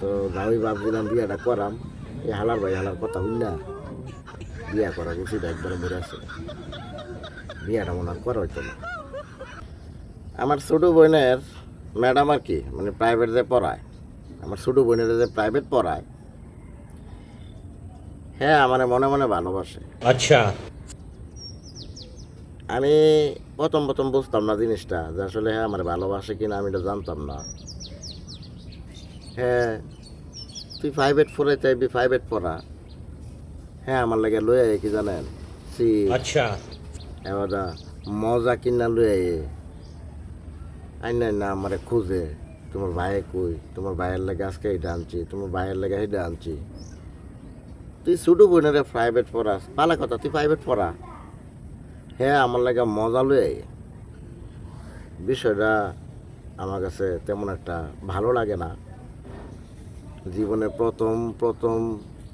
তো আমি ভাবছিলাম বিয়াটা করাম, এই হালার ভাই হালার কথা হইল না, বিয়া করার উচিত একবারে মরে আছে, বিয়াটা মনে আর করা হইতো না। আমার ছোটো বোনের ম্যাডাম আর কি, মানে প্রাইভেট যে পড়ায়, আমার ছোটো বোনের যে প্রাইভেট পড়ায়, হ্যাঁ আমার মনে মনে ভালোবাসে। अच्छा। আমি প্রথম প্রথম বুঝতাম না জিনিসটা, যে আসলে হ্যাঁ আমার ভালোবাসে কিনা আমি এটা জানতাম না। হ্যাঁ তুই প্রাইভেট পড়ে চাইবি, প্রাইভেট পড়া, হ্যাঁ আমার লাগে লয়ে কি জানেন, সি अच्छा। এবার মজা কিনা লয়ে আইনা না আমারে খুঁজে, তোমার ভাইয়ে কই, তোমার ভাইয়ের লাগে আজকে এটা আনছি, তোমার ভাইয়ের লাগে এটা আনছি। তুই ছোটো বোনের প্রাইভেট পড়াস, পালা কথা, তুই প্রাইভেট পড়া, হ্যাঁ আমার লাগে মজা লয়ে। বিষয়টা আমার কাছে তেমন একটা ভালো লাগে না। জীবনে প্রথম প্রথম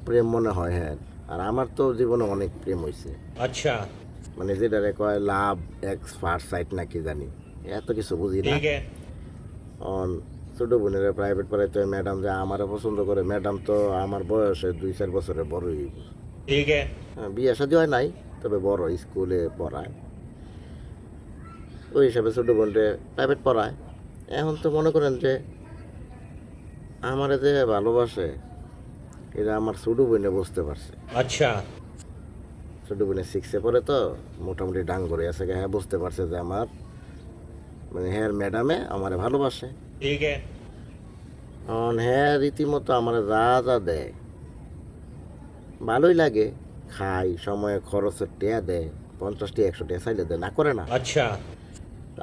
প্রেম মনে হয়, হ্যাঁ। আর আমার তো জীবনে অনেক প্রেম হয়েছে, अच्छा। মানে যেটারে কয় লাভ এক্স ফার্স্ট সাইট নাকি জানি, এত কিছু বুঝি না। ठीक है। অন ছোটো বোনের প্রাইভেট পড়াইতে ম্যাডাম যে আমারও পছন্দ করে, ম্যাডাম তো আমার বয়সে 2-4 বছরের বড়ই। ठीक है। বিয়ে শাদী হয় নাই, তবে বড় স্কুলে পড়ায়, ওই হিসাবে ছোটো বোনরে প্রাইভেট পড়ায়। এখন তো মনে করেন যে আমার যে ভালোবাসে, এটা আমার ছোটো বোনে বুঝতে পারছে। अच्छा। ছোটো বোনে 6-এ পড়ে, তো মোটামুটি ডাঙ্গরে আছে, হ্যাঁ বুঝতে পারছে যে আমার মানে হ্যাঁ ম্যাডামে আমারে ভালোবাসে। ठीक है। এখন হ্যাঁ রীতিমতো আমার যা যা দেয় ভালোই লাগে, খাই, সময়ে খরচের টেয়া দেয়, 50 টাকা 100 টাকা চাইলে দেয়, না করে না। अच्छा।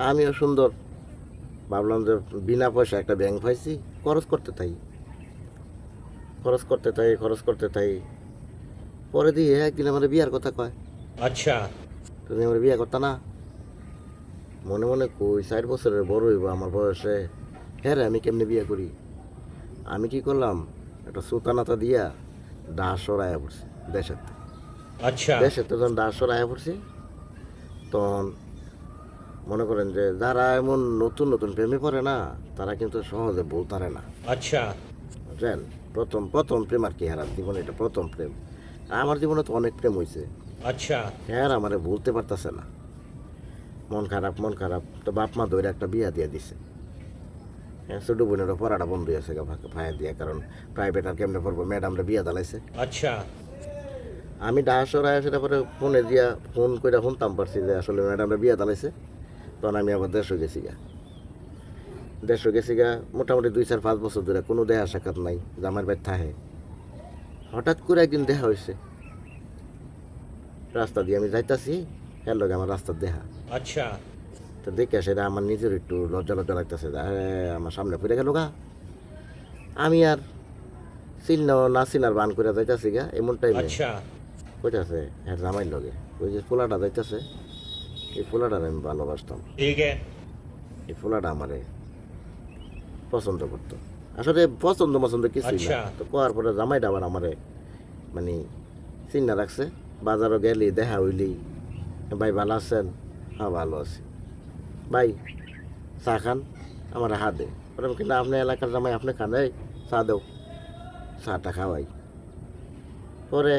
আমিও সুন্দর ভাবলাম যে বিনা পয়সা একটা ব্যাংক পাইছি, খরচ করতে থাই, খরচ করতে থাই, খরচ করতে থাই। পরে দিয়ে একদিন আমার বিয়ার কথা কয়, अच्छा। তুমি আমার বিয়ে করতা না? মনে মনে কই 4 বছরের বড় হইব আমার বয়সে, হ্যাঁ রে আমি কেমনে বিয়ে করি। আমি কি করলাম, একটা সুতানাতা দিয়া ডাস সরাইয়া পড়ছি দেশের, अच्छा। দেশের তো যখন ডাস সরাইয়া পড়ছি, তখন মনে করেন যে যারা এমন নতুন নতুন প্রেমে পড়ে না, তারা কিন্তু সহজে বলতারে না, अच्छा। বুঝলেন। প্রথম প্রথম প্রেম আর কি, হারার জীবনে এটা প্রথম প্রেম। আমার জীবনে তো অনেক প্রেম হয়েছে, अच्छा। হ্যাঁ আমারে বলতে পারতেছে না, মন খারাপ মন খারাপ। তো বাপ মা ধরে একটা বিয়া দিয়ে দিছে। হ্যাঁ ছোটো বোনেরও পড়াটা বন্ধ হয়েছে ভাইয়া দিয়া, কারণ প্রাইভেট আর কেমনে পড়বো, ম্যাডামরা বিয়া দালাইছে। अच्छा। আমি ডাহাসরায় সেটা পরে ফোনে দিয়া ফোন করে শুনতাম পারছি যে আসলে ম্যাডামরা বিয়া দালাইছে। তখন আমি আবার দেশে গেছি গা, দেশে গেছি গা মোটামুটি 2-4-5 বছর ধরে কোনো দেখা সাক্ষাৎ নাই, জামার বাড়ি থাহে। হঠাৎ করে একদিন দেখা হয়েছে, রাস্তা দিয়ে আমি যাইতাছি, হ্যাঁ লোক আমার রাস্তার দেখা। अच्छा। তো দেখে সেটা আমার নিজের একটু লজ্জা লজ্জা লাগতেছে, আমার সামনে পড়ে গেল গা। আমি আর না চিনার বান করে যাইতাছি গা, এমন টাইমে अच्छा। কইতাছে হ্যাঁ জামাইর লগে, ওই যে পোলাটা যাইতাছে, এই পোলাটার আমি ভালোবাসতাম, ठीक है। এই পোলাটা আমারে পছন্দ করতো। আসলে পছন্দ পছন্দ কিছুই না। আচ্ছা। তো কোয়ার পরে জামাইটা আবার আমারে মানে চিন্না রাখছে, বাজারও গেলি দেখা হইলি, ভাই ভালো আছেন, হ্যাঁ ভালো আছি, ভাই চা খান, আমার হাত দে, পরে আমি কিন্তু আপনার এলাকার জামাই আপনি খান, এই চা দেও, চাটা খাওয়াই। পরে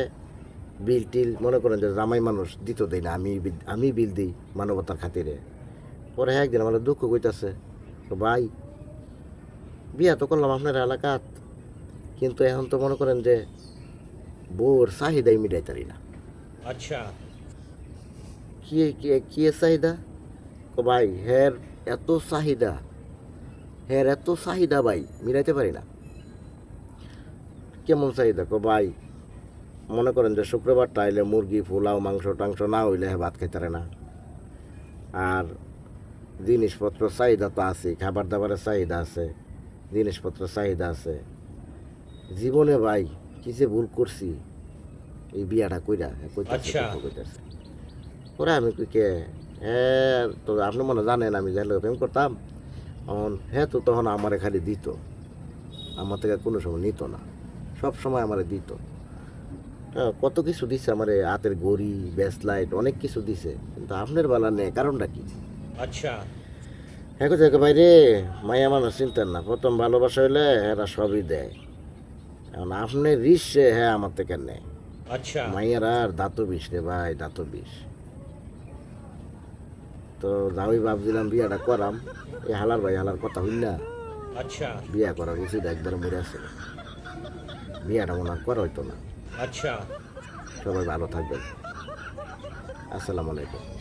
বিল টিল মনে করেন যে জামাই মানুষ দিত দেয় না, আমি বিল দিই মানবতার খাতিরে। পরে একদিন আমার দুঃখ কইতাছে, ভাই বিয়া তো করলাম আপনার এলাকাত, কিন্তু এখন তো মনে করেন যে বউর চাহিদাই মিটাইতারি না। अच्छा। কি কি কি এর চাহিদা? ভাই হের এত চাহিদা, হের এত চাহিদা ভাই মিটাইতে পারি না। কেমন চাহিদা? ভাই মনে করেন যে শুক্রবারটা আইলে মুরগি পোলাও মাংস টাংস না হইলে ভাত খাইতারে না। আর জিনিসপত্র চাহিদা তো আছে, খাবার দাবারের চাহিদা আছে, জিনিসপত্র চাহিদা আছে। জীবনে ভাই কি যে ভুল করছি এই বিয়াটা কইরা, আচ্ছা। কইতাছে। পরে আমি কই কে, হ্যাঁ তো আপনি মনে জানেন আমি যাই প্রেম করতাম, হ্যাঁ তো তখন আমারে খালি দিত, আমার থেকে কোনো সময় নিত না, সব সময় আমারে দিত। হ্যাঁ কত কিছু দিছে আমারে, হাতের ঘড়ি ব্যাসলাইট অনেক কিছু দিছে, কিন্তু আপনার বেলা নেই, কারণটা কি? अच्छा। হ্যাঁ কোথায় ভাই রে, মাইয়া মানুষ চিন্তার না, প্রথম ভালোবাসা হইলে এরা সবই দেয়, এখন আপনি রিস সে হ্যাঁ আমার থেকে নেয় अच्छा মাইয়ার আর দাঁতো বিষ রে ভাই দাঁতো বিষ তো যাওই ভাবছিলাম বিয়াটা করাম এই হালার ভাই হালার কথা হইল না अच्छा বিয়া করার উচিত একবার মরে আছে বিয়াটা মনে হয় করা হইতো না अच्छा সবাই ভালো থাকবেন আসসালামু আলাইকুম